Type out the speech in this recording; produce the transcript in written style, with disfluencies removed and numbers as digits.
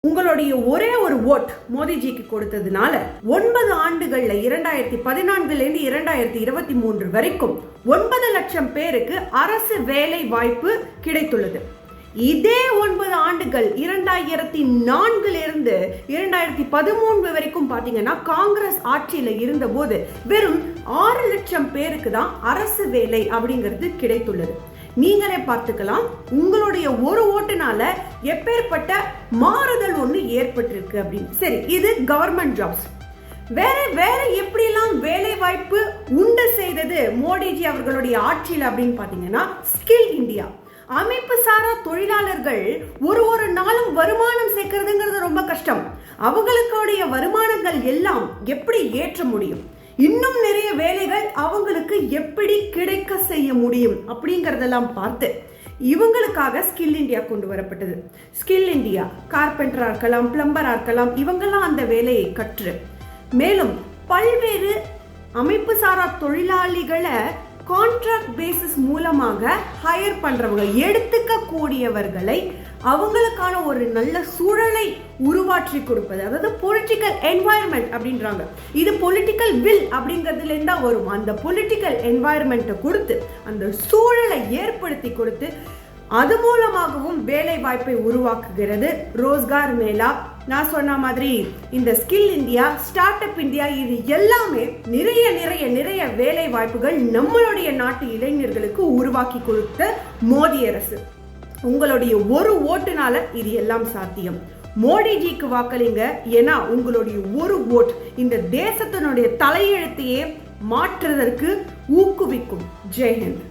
உங்களுடைய ஒரே ஒரு ஓட் மோடிஜிக்கு கொடுத்ததுனால 9 ஆண்டுகள்ல 2014 இருந்து 2023 வரைக்கும் 9 லட்சம் பேருக்கு அரசு வேலை வாய்ப்பு கிடைத்துள்ளது. இதே 9 ஆண்டுகள் 2004 இருந்து 2013 வரைக்கும் பாத்தீங்கன்னா காங்கிரஸ் ஆட்சியில இருந்த போது வெறும் 6 லட்சம் பேருக்கு தான் அரசு வேலை அப்படிங்கிறது கிடைத்துள்ளது. நீங்களே பார்த்துக்கலாம், உங்களுடைய ஒரு ஓட்டுனால எப்பேற்பட்ட மாறுதல் ஒண்ணு ஏற்பட்டிருக்கு அப்படின்னு. சரி, இது கவர்மெண்ட் ஜாப்ஸ். வேற எப்படிலாம் வேலை வாய்ப்பு உண்டு செய்தது மோடிஜி அவர்களுடைய ஆட்சியில் அப்படின்னு பாத்தீங்கன்னா, ஸ்கில் இந்தியா அமைப்பு சாரா தொழிலாளர்கள் ஒரு நாளும் வருமானம் சேர்க்கறதுங்கிறது ரொம்ப கஷ்டம். அவங்களுடைய வருமானங்கள் எல்லாம் எப்படி ஏற்ற முடியும், இன்னும் நிறைய வேலைகள் அவங்களுக்கு எப்படி கிடைக்க செய்ய முடியும் அப்படிங்கறதெல்லாம் பார்த்து இவங்களுக்காக ஸ்கில் இந்தியா கொண்டு வரப்பட்டது. ஸ்கில் இந்தியா கார்பெண்டரா இருக்கலாம், பிளம்பரா இருக்கலாம், இவங்கெல்லாம் அந்த வேலையை கற்று மேலும் பல்வேறு அமைப்பு சாரா தொழிலாளிகளை கான்ட்ராக்ட் பேசிஸ் மூலமாக ஹையர் பண்றவங்க, எடுத்துக்க கூடியவர்களை அவங்களுக்கான ஒரு நல்ல சூழலை உருவாற்றி கொடுப்பது, அதாவது பொலிட்டிக்கல் என்வாயர்மெண்ட் அப்படின்றாங்க. இது பொலிட்டிக்கல் வில் அப்படிங்கிறதுல இருந்தா வரும். அந்த பொலிட்டிக்கல் என்வாயர்மெண்ட்டை கொடுத்து அந்த சூழலை ஏற்படுத்தி கொடுத்து அது மூலமாகவும் வேலை வாய்ப்பை உருவாக்குகிறது ரோஸ்கார் மேளா. நான் சொன்ன மாதிரி இந்த skill India, start up India, இது எல்லாமே நிறைய வேலை வாய்ப்புகள் நம்மளுடைய நாட்டு இளைஞர்களுக்கு உருவாக்கி கொடுத்த மோடி அரசு. உங்களுடைய ஒரு ஓட்டுனால இது எல்லாம் சாத்தியம். மோடிஜிக்கு வாக்களிங்க. ஏன்னா உங்களுடைய ஒரு ஓட் இந்த தேசத்தினுடைய தலையெழுத்தையே மாற்றுவதற்கு ஊக்குவிக்கும். ஜெய்ஹிந்த்.